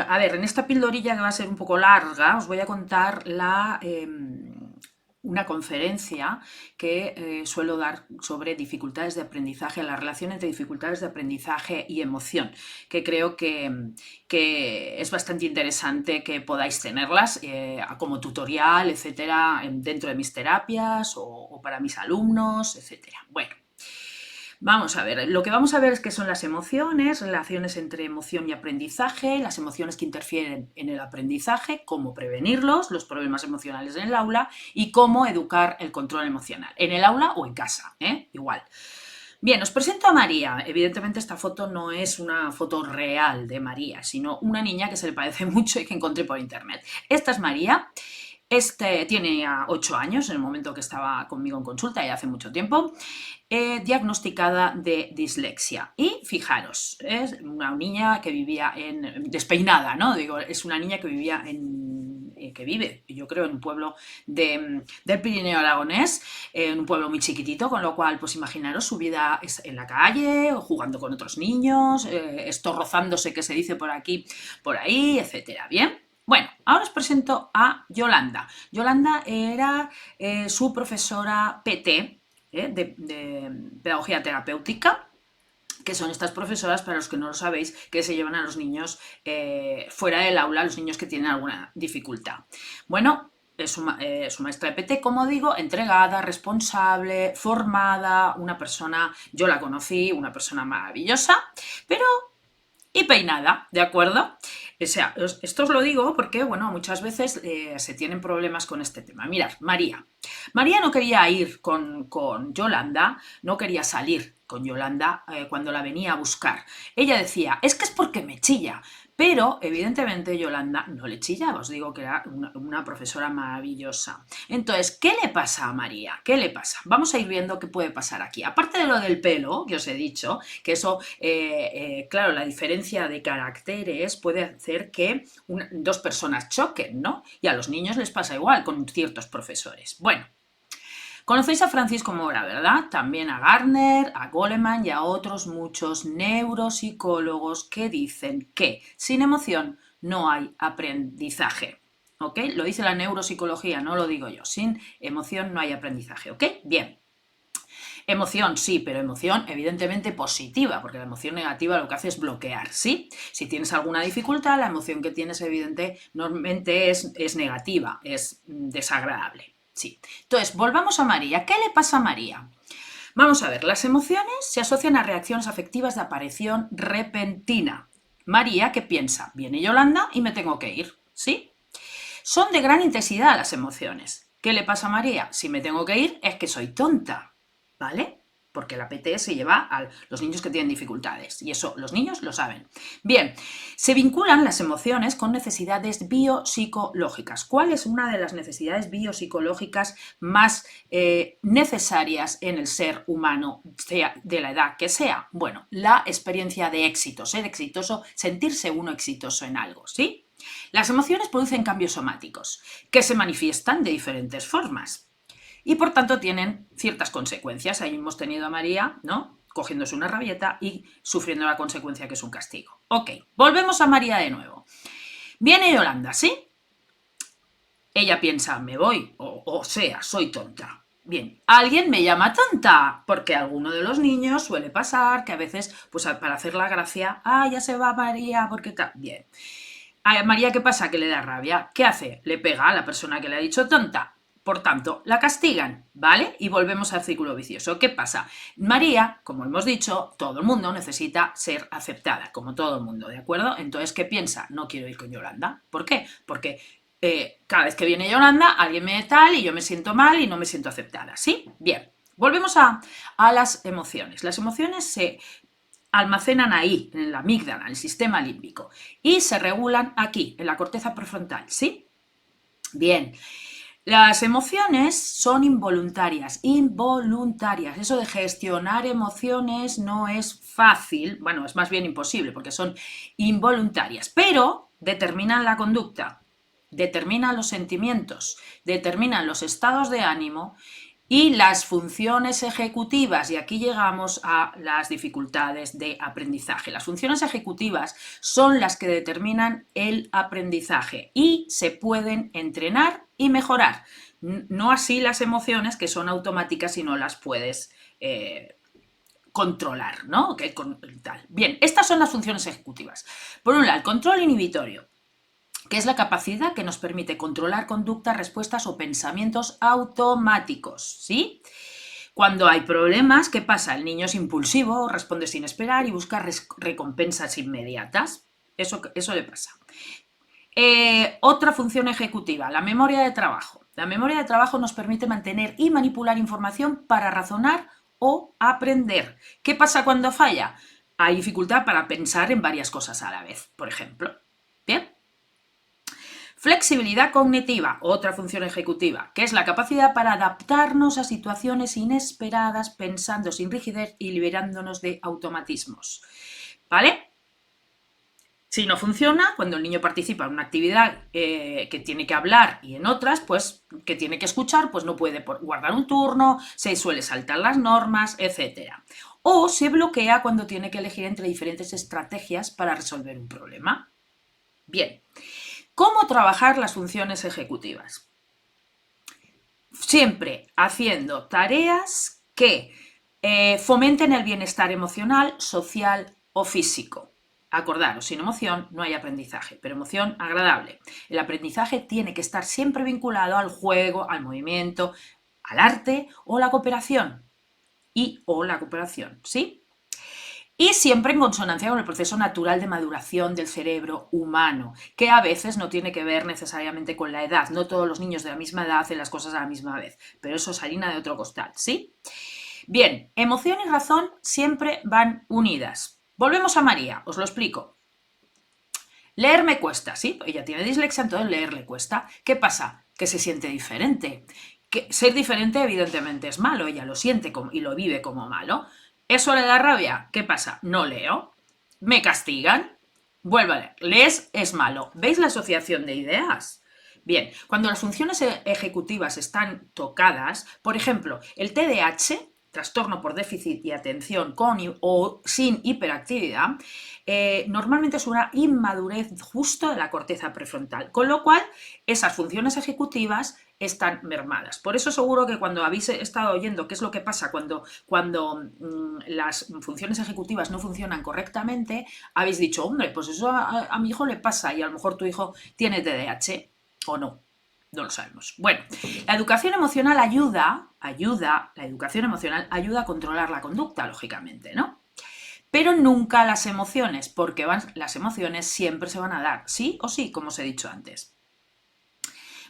a ver, en esta pildorilla que va a ser un poco larga, os voy a contar una conferencia que suelo dar sobre dificultades de aprendizaje, la relación entre dificultades de aprendizaje y emoción, que creo que es bastante interesante que podáis tenerlas como tutorial, etcétera, dentro de mis terapias o para mis alumnos, etcétera. Bueno. Vamos a ver, lo que vamos a ver es qué son las emociones, relaciones entre emoción y aprendizaje, las emociones que interfieren en el aprendizaje, cómo prevenirlos, los problemas emocionales en el aula y cómo educar el control emocional, en el aula o en casa, igual. Bien, os presento a María. Evidentemente esta foto no es una foto real de María, sino una niña que se le parece mucho y que encontré por internet. Esta es María. Tiene 8 años en el momento que estaba conmigo en consulta, ya hace mucho tiempo, diagnosticada de dislexia. Y fijaros, es una niña que vivía despeinada, ¿no? Digo, es una niña que vivía que vive, yo creo, en un pueblo del Pirineo Aragonés, en un pueblo muy chiquitito, con lo cual, pues imaginaros, su vida es en la calle, o jugando con otros niños, estorrozándose, que se dice por aquí, por ahí, etcétera. Bien. Bueno, ahora os presento a Yolanda. Yolanda era su profesora PT, de pedagogía terapéutica, que son estas profesoras, para los que no lo sabéis, que se llevan a los niños fuera del aula, los niños que tienen alguna dificultad. Bueno, es su maestra de PT, como digo, entregada, responsable, formada, una persona, yo la conocí, una persona maravillosa, pero y peinada, ¿de acuerdo? O sea, esto os lo digo porque, bueno, muchas veces se tienen problemas con este tema. Mirad, María. María no quería ir con Yolanda, no quería salir con Yolanda cuando la venía a buscar. Ella decía, es que es porque me chilla. Pero, evidentemente, Yolanda no le chillaba. Os digo que era una profesora maravillosa. Entonces, ¿qué le pasa a María? ¿Qué le pasa? Vamos a ir viendo qué puede pasar aquí. Aparte de lo del pelo, que os he dicho, que eso, claro, la diferencia de caracteres puede hacer que dos personas choquen, ¿no? Y a los niños les pasa igual con ciertos profesores. Bueno, conocéis a Francisco Mora, ¿verdad? También a Gardner, a Goleman y a otros muchos neuropsicólogos que dicen que sin emoción no hay aprendizaje. ¿Ok? Lo dice la neuropsicología, no lo digo yo. Sin emoción no hay aprendizaje. ¿Ok? Bien. Emoción, sí, pero emoción evidentemente positiva, porque la emoción negativa lo que hace es bloquear, ¿sí? Si tienes alguna dificultad, la emoción que tienes normalmente es negativa, es desagradable, sí. Entonces, volvamos a María. ¿Qué le pasa a María? Vamos a ver, las emociones se asocian a reacciones afectivas de aparición repentina. María, ¿qué piensa? Viene Yolanda y me tengo que ir, ¿sí? Son de gran intensidad las emociones. ¿Qué le pasa a María? Si me tengo que ir es que soy tonta, ¿vale? Porque la PT se lleva a los niños que tienen dificultades y eso los niños lo saben. Bien, se vinculan las emociones con necesidades biopsicológicas. ¿Cuál es una de las necesidades biopsicológicas más necesarias en el ser humano, sea de la edad que sea? Bueno, la experiencia de éxito, ser exitoso, sentirse uno exitoso en algo, ¿sí? Las emociones producen cambios somáticos que se manifiestan de diferentes formas y por tanto tienen ciertas consecuencias. Ahí hemos tenido a María, ¿no?, cogiéndose una rabieta y sufriendo la consecuencia que es un castigo. Ok, volvemos a María de nuevo. Viene Yolanda, ¿sí? Ella piensa, me voy, o sea, soy tonta. Bien, alguien me llama tonta, porque a alguno de los niños suele pasar que a veces, pues para hacer la gracia, ya se va María, porque tal. Bien. A María, ¿qué pasa? Que le da rabia. ¿Qué hace? Le pega a la persona que le ha dicho tonta. Por tanto, la castigan, ¿vale? Y volvemos al círculo vicioso. ¿Qué pasa? María, como hemos dicho, todo el mundo necesita ser aceptada, como todo el mundo, ¿de acuerdo? Entonces, ¿qué piensa? No quiero ir con Yolanda. ¿Por qué? Porque cada vez que viene Yolanda, alguien me tal y yo me siento mal y no me siento aceptada, ¿sí? Bien, volvemos a las emociones. Las emociones se almacenan ahí, en la amígdala, en el sistema límbico, y se regulan aquí, en la corteza prefrontal, ¿sí? Bien, las emociones son involuntarias, Eso de gestionar emociones no es fácil, bueno, es más bien imposible, porque son involuntarias, pero determinan la conducta, determinan los sentimientos, determinan los estados de ánimo Y las funciones ejecutivas, y aquí llegamos a las dificultades de aprendizaje. Las funciones ejecutivas son las que determinan el aprendizaje y se pueden entrenar y mejorar. No así las emociones, que son automáticas y no las puedes controlar, ¿no? Bien, estas son las funciones ejecutivas. Por un lado, el control inhibitorio, que es la capacidad que nos permite controlar conductas, respuestas o pensamientos automáticos, ¿sí? Cuando hay problemas, ¿qué pasa? El niño es impulsivo, responde sin esperar y busca recompensas inmediatas. Eso le pasa. Otra función ejecutiva, la memoria de trabajo. La memoria de trabajo nos permite mantener y manipular información para razonar o aprender. ¿Qué pasa cuando falla? Hay dificultad para pensar en varias cosas a la vez, por ejemplo. ¿Bien? Flexibilidad cognitiva, otra función ejecutiva, que es la capacidad para adaptarnos a situaciones inesperadas pensando sin rigidez y liberándonos de automatismos. ¿Vale? Si no funciona, cuando el niño participa en una actividad que tiene que hablar y en otras, pues que tiene que escuchar, pues no puede guardar un turno, se suele saltar las normas, etc. O se bloquea cuando tiene que elegir entre diferentes estrategias para resolver un problema. Bien. ¿Cómo trabajar las funciones ejecutivas? Siempre haciendo tareas que fomenten el bienestar emocional, social o físico. Acordaros, sin emoción no hay aprendizaje, pero emoción agradable. El aprendizaje tiene que estar siempre vinculado al juego, al movimiento, al arte o la cooperación. ¿Sí? Y siempre en consonancia con el proceso natural de maduración del cerebro humano, que a veces no tiene que ver necesariamente con la edad. No todos los niños de la misma edad hacen las cosas a la misma vez, pero eso es harina de otro costal, ¿sí? Bien, emoción y razón siempre van unidas. Volvemos a María, os lo explico. Leer me cuesta, ¿sí? Ella tiene dislexia, entonces leer le cuesta. ¿Qué pasa? Que se siente diferente. Que ser diferente evidentemente es malo, ella lo siente y lo vive como malo. ¿Eso le da rabia? ¿Qué pasa? No leo. ¿Me castigan? Vuelvo a leer. Lees es malo. ¿Veis la asociación de ideas? Bien, cuando las funciones ejecutivas están tocadas, por ejemplo, el TDAH, trastorno por déficit y atención con o sin hiperactividad, normalmente es una inmadurez justo de la corteza prefrontal, con lo cual esas funciones ejecutivas están mermadas. Por eso seguro que cuando habéis estado oyendo qué es lo que pasa cuando las funciones ejecutivas no funcionan correctamente, habéis dicho, hombre, pues eso a mi hijo le pasa y a lo mejor tu hijo tiene TDAH o no. No lo sabemos. Bueno, la educación emocional ayuda a controlar la conducta, lógicamente, ¿no? Pero nunca las emociones, porque las emociones siempre se van a dar, sí o sí, como os he dicho antes.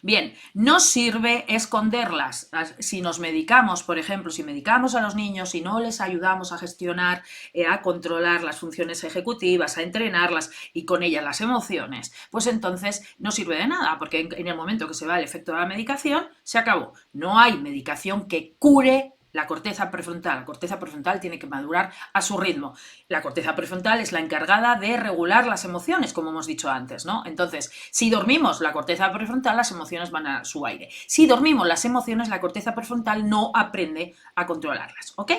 Bien, no sirve esconderlas. Si nos medicamos, por ejemplo, si medicamos a los niños y no les ayudamos a gestionar, a controlar las funciones ejecutivas, a entrenarlas y con ellas las emociones, pues entonces no sirve de nada, porque en el momento que se va el efecto de la medicación, se acabó. No hay medicación que cure la corteza prefrontal. La corteza prefrontal tiene que madurar a su ritmo. La corteza prefrontal es la encargada de regular las emociones, como hemos dicho antes, ¿no? Entonces, si dormimos la corteza prefrontal, las emociones van a su aire. Si dormimos las emociones, la corteza prefrontal no aprende a controlarlas, ¿ok?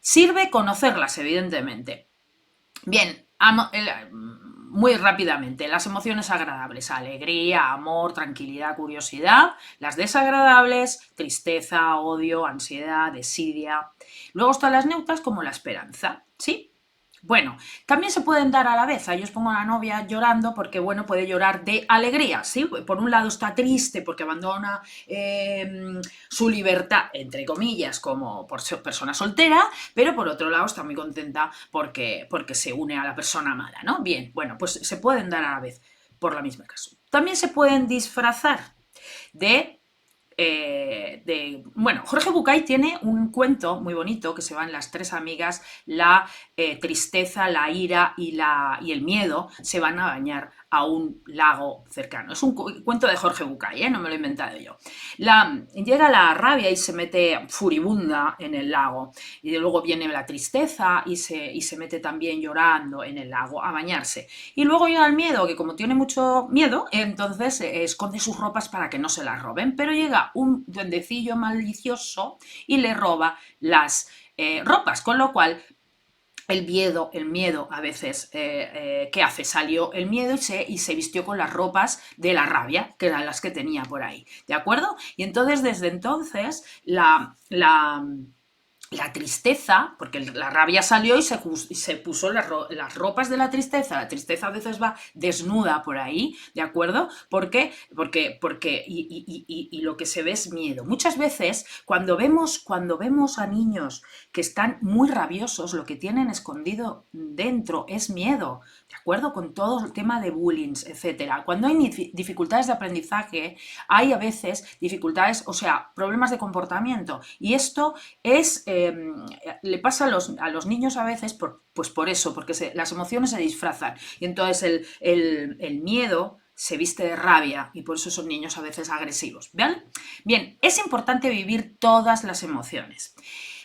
Sirve conocerlas, evidentemente. Bien, muy rápidamente, las emociones agradables, alegría, amor, tranquilidad, curiosidad. Las desagradables, tristeza, odio, ansiedad, desidia. Luego están las neutras como la esperanza, ¿sí? Bueno, también se pueden dar a la vez. Ahí os pongo a la novia llorando porque, bueno, puede llorar de alegría, ¿sí? Por un lado está triste porque abandona su libertad, entre comillas, como por ser persona soltera, pero por otro lado está muy contenta porque se une a la persona amada, ¿no? Bien, bueno, pues se pueden dar a la vez por la misma caso. También se pueden disfrazar bueno, Jorge Bucay tiene un cuento muy bonito que se van las tres amigas, la tristeza, la ira y el miedo se van a bañar a un lago cercano. Es un cuento de Jorge Bucay, no me lo he inventado yo. Llega la rabia y se mete furibunda en el lago, y luego viene la tristeza y se mete también llorando en el lago a bañarse. Y luego llega el miedo, que como tiene mucho miedo, entonces esconde sus ropas para que no se las roben, pero llega un duendecillo malicioso y le roba las ropas, con lo cual el miedo a veces, ¿qué hace? Salió el miedo y se vistió con las ropas de la rabia, que eran las que tenía por ahí, ¿de acuerdo? Y entonces, desde entonces, la tristeza, porque la rabia salió y se puso las ropas de la tristeza a veces va desnuda por ahí, ¿de acuerdo? ¿Por qué? Y lo que se ve es miedo. Muchas veces cuando vemos a niños que están muy rabiosos, lo que tienen escondido dentro es miedo, ¿de acuerdo? Con todo el tema de bullying, etcétera. Cuando hay dificultades de aprendizaje, hay a veces dificultades, o sea, problemas de comportamiento, y esto es... le pasa a los niños a veces pues por eso, porque las emociones se disfrazan y entonces el miedo se viste de rabia y por eso son niños a veces agresivos. ¿Vale? Bien, es importante vivir todas las emociones.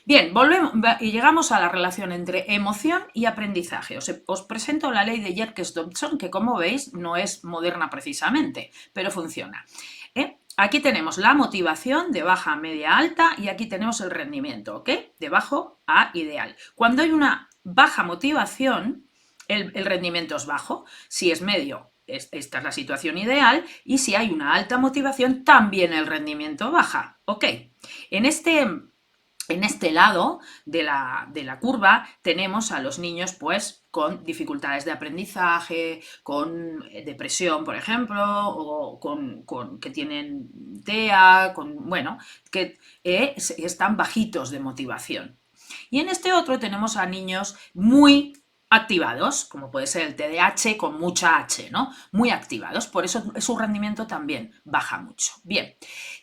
Bien, volvemos y llegamos a la relación entre emoción y aprendizaje. Os presento la ley de Yerkes-Dodson, que como veis no es moderna precisamente, pero funciona. Aquí tenemos la motivación de baja, media, alta, y aquí tenemos el rendimiento, ¿ok? De bajo a ideal. Cuando hay una baja motivación, el rendimiento es bajo. Si es medio, esta es la situación ideal, y si hay una alta motivación, también el rendimiento baja, ¿ok? En este lado de la curva tenemos a los niños pues con dificultades de aprendizaje, con depresión, por ejemplo, o que tienen TEA, bueno, que están bajitos de motivación. Y en este otro tenemos a niños muy activados, como puede ser el TDAH con mucha H, ¿no? Muy activados, por eso su rendimiento también baja mucho. Bien,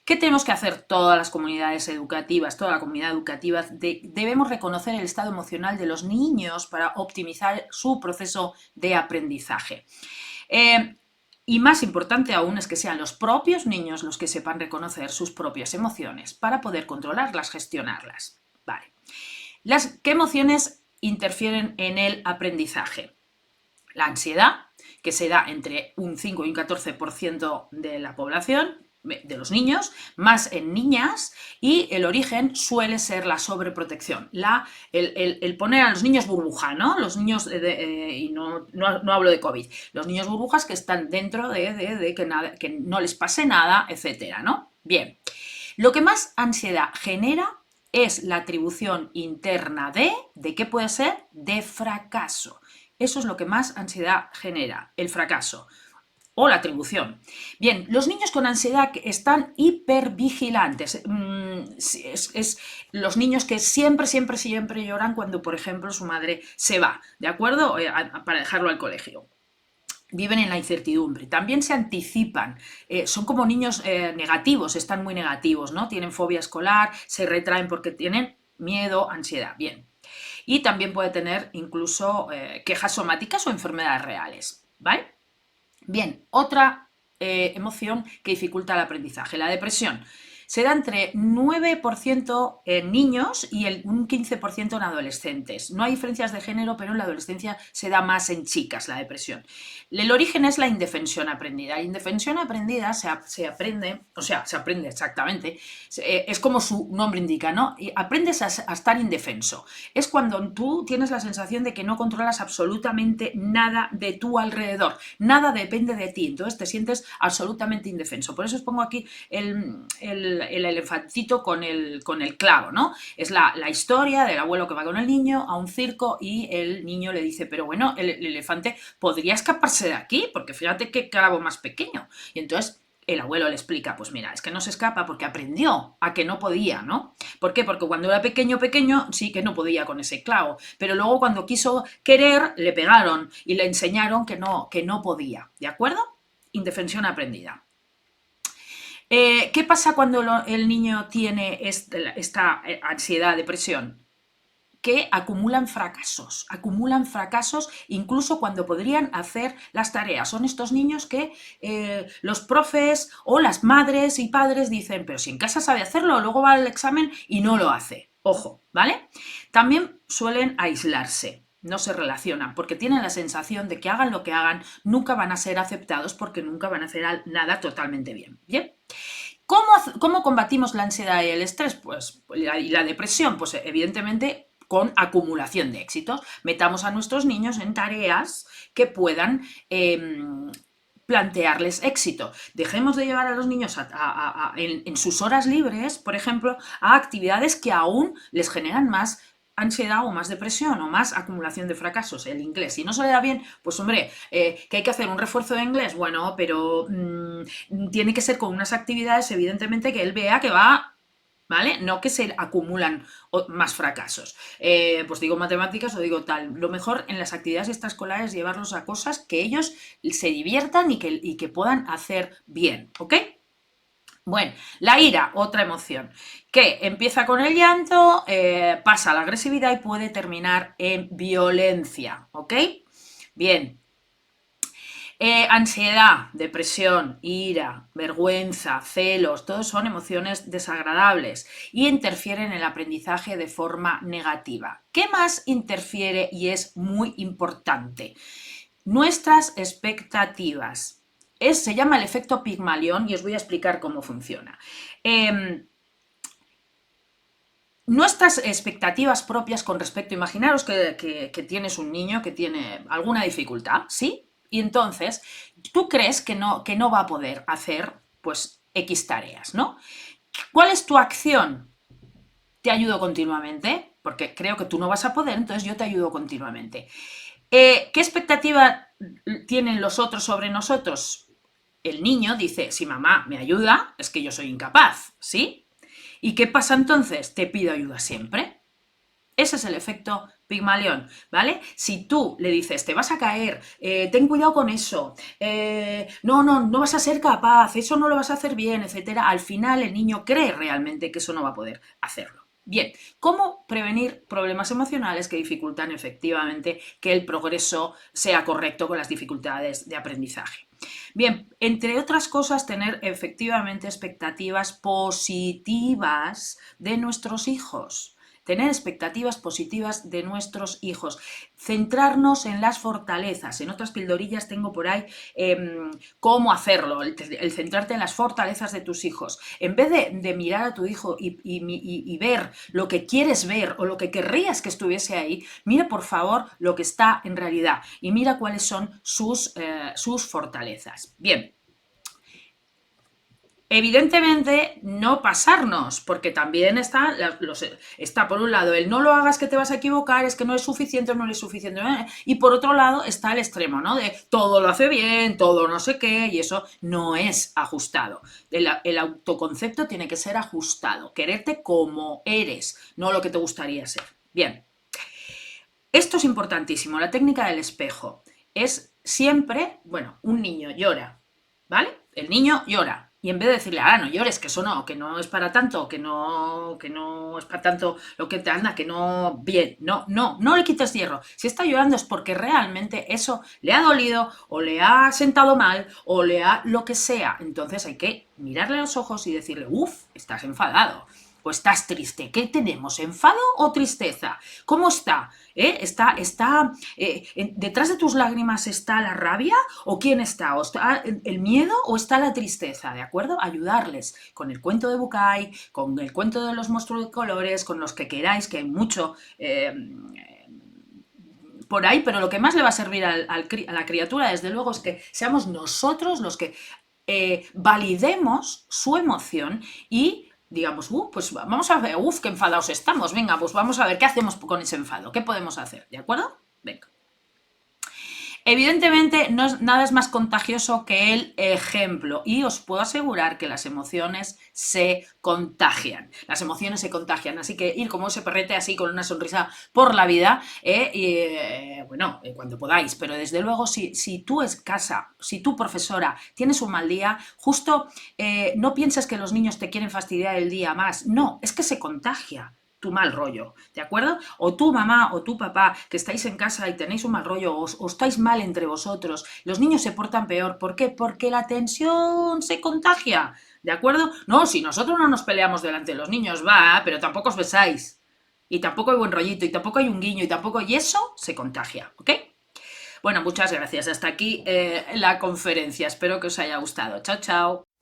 ¿qué tenemos que hacer todas las comunidades educativas, toda la comunidad educativa? Debemos reconocer el estado emocional de los niños para optimizar su proceso de aprendizaje. Y más importante aún es que sean los propios niños los que sepan reconocer sus propias emociones para poder controlarlas, gestionarlas. Vale. ¿Qué emociones interfieren en el aprendizaje? La ansiedad, que se da entre un 5 y un 14% de la población, de los niños, más en niñas, y el origen suele ser la sobreprotección, el poner a los niños burbuja, ¿no? Los niños, y no hablo de COVID, los niños burbujas que están dentro de que no les pase nada, etcétera, ¿no? Bien, lo que más ansiedad genera es la atribución interna ¿de qué puede ser? De fracaso. Eso es lo que más ansiedad genera, el fracaso o la atribución. Bien, los niños con ansiedad están hipervigilantes. Los niños que siempre lloran cuando, por ejemplo, su madre se va, ¿de acuerdo? Para dejarlo al colegio. Viven en la incertidumbre, también se anticipan, son como niños negativos, están muy negativos, ¿no? Tienen fobia escolar, se retraen porque tienen miedo, ansiedad, bien. Y también puede tener incluso quejas somáticas o enfermedades reales, ¿vale? Bien, otra emoción que dificulta el aprendizaje, la depresión. Se da entre 9% en niños y un 15% en adolescentes. No hay diferencias de género, pero en la adolescencia se da más en chicas la depresión. El origen es la indefensión aprendida. La indefensión aprendida se aprende exactamente, es como su nombre indica, ¿no? Y aprendes a estar indefenso. Es cuando tú tienes la sensación de que no controlas absolutamente nada de tu alrededor, nada depende de ti, entonces te sientes absolutamente indefenso. Por eso os pongo aquí el elefantito con el clavo, ¿no? Es la historia del abuelo que va con el niño a un circo y el niño le dice, pero bueno, el elefante podría escaparse de aquí, porque fíjate qué clavo más pequeño. Y entonces el abuelo le explica, pues mira, es que no se escapa porque aprendió a que no podía, ¿no? ¿Por qué? Porque cuando era pequeño sí que no podía con ese clavo, pero luego cuando quiso querer le pegaron y le enseñaron que no podía, ¿de acuerdo? Indefensión aprendida. ¿Qué pasa cuando el niño tiene esta ansiedad, depresión? que acumulan fracasos incluso cuando podrían hacer las tareas. Son estos niños que los profes o las madres y padres dicen, pero si en casa sabe hacerlo, luego va al examen y no lo hace. Ojo, ¿vale? También suelen aislarse. No se relacionan porque tienen la sensación de que hagan lo que hagan, nunca van a ser aceptados porque nunca van a hacer nada totalmente bien. ¿Bien? ¿Cómo combatimos la ansiedad y el estrés? Pues, y la depresión, pues evidentemente con acumulación de éxitos. Metamos a nuestros niños en tareas que puedan plantearles éxito. Dejemos de llevar a los niños en sus horas libres, por ejemplo, a actividades que aún les generan más ansiedad o más depresión o más acumulación de fracasos. El inglés, si no se le da bien, pues hombre, que hay que hacer un refuerzo de inglés, bueno, pero tiene que ser con unas actividades evidentemente que él vea que va, ¿vale? No que se acumulan más fracasos. Pues digo matemáticas o digo tal. Lo mejor en las actividades extraescolares es llevarlos a cosas que ellos se diviertan y que puedan hacer bien, ¿ok? Bueno, la ira, otra emoción, que empieza con el llanto, pasa a la agresividad y puede terminar en violencia, ¿ok? Bien. Ansiedad, depresión, ira, vergüenza, celos, todos son emociones desagradables y interfieren en el aprendizaje de forma negativa. ¿Qué más interfiere y es muy importante? Nuestras expectativas. Se llama el efecto Pigmalión y os voy a explicar cómo funciona. Nuestras expectativas propias con respecto, imaginaros que tienes un niño que tiene alguna dificultad, ¿sí? Y entonces tú crees que no va a poder hacer pues X tareas, ¿no? ¿Cuál es tu acción? Te ayudo continuamente, porque creo que tú no vas a poder, entonces yo te ayudo continuamente. ¿Qué expectativa tienen los otros sobre nosotros? El niño dice, si mamá me ayuda, es que yo soy incapaz, ¿sí? ¿Y qué pasa entonces? Te pido ayuda siempre. Ese es el efecto Pigmalión, ¿vale? Si tú le dices, te vas a caer, ten cuidado con eso, no vas a ser capaz, eso no lo vas a hacer bien, etcétera, al final el niño cree realmente que eso no va a poder hacerlo. Bien, ¿cómo prevenir problemas emocionales que dificultan efectivamente que el progreso sea correcto con las dificultades de aprendizaje? Bien, entre otras cosas, tener efectivamente expectativas positivas de nuestros hijos. Tener expectativas positivas de nuestros hijos. Centrarnos en las fortalezas. En otras pildorillas tengo por ahí cómo hacerlo, el centrarte en las fortalezas de tus hijos. En vez de mirar a tu hijo y ver lo que quieres ver o lo que querrías que estuviese ahí, mira por favor lo que está en realidad y mira cuáles son sus fortalezas. Bien. Evidentemente, no pasarnos, porque también está por un lado el no lo hagas que te vas a equivocar, es que no es suficiente, no es suficiente, y por otro lado está el extremo, ¿no? De todo lo hace bien, todo no sé qué, y eso no es ajustado. El autoconcepto tiene que ser ajustado, quererte como eres, no lo que te gustaría ser. Bien. Esto es importantísimo, la técnica del espejo. Es siempre, bueno, un niño llora, ¿vale? El niño llora. Y en vez de decirle, no llores, que eso no, que no es para tanto, que no es para tanto lo que te anda, que no, bien, no le quites hierro. Si está llorando es porque realmente eso le ha dolido o le ha sentado mal o le ha lo que sea. Entonces hay que mirarle a los ojos y decirle, estás enfadado o estás triste. ¿Qué tenemos? ¿Enfado o tristeza? ¿Cómo está? ¿Detrás de tus lágrimas está la rabia? ¿O quién está? ¿O está el miedo o está la tristeza? ¿De acuerdo? Ayudarles con el cuento de Bucay, con el cuento de los monstruos de colores, con los que queráis, que hay mucho por ahí, pero lo que más le va a servir a la criatura, desde luego, es que seamos nosotros los que validemos su emoción y digamos, pues vamos a ver, qué enfadados estamos, venga, pues vamos a ver qué hacemos con ese enfado, qué podemos hacer, ¿de acuerdo? Venga. Evidentemente, nada es más contagioso que el ejemplo y os puedo asegurar que las emociones se contagian. Las emociones se contagian, así que ir como ese perrete así con una sonrisa por la vida, cuando podáis, pero desde luego si tú es casa, si tu profesora tienes un mal día, justo no pienses que los niños te quieren fastidiar el día más, no, es que se contagia. tu mal rollo, ¿de acuerdo? O tu mamá o tu papá que estáis en casa y tenéis un mal rollo o estáis mal entre vosotros, los niños se portan peor. ¿Por qué? Porque la tensión se contagia, ¿de acuerdo? No, si nosotros no nos peleamos delante de los niños, va, pero tampoco os besáis. Y tampoco hay buen rollito, y tampoco hay un guiño, y eso se contagia, ¿ok? Bueno, muchas gracias. Hasta aquí la conferencia. Espero que os haya gustado. Chao, chao.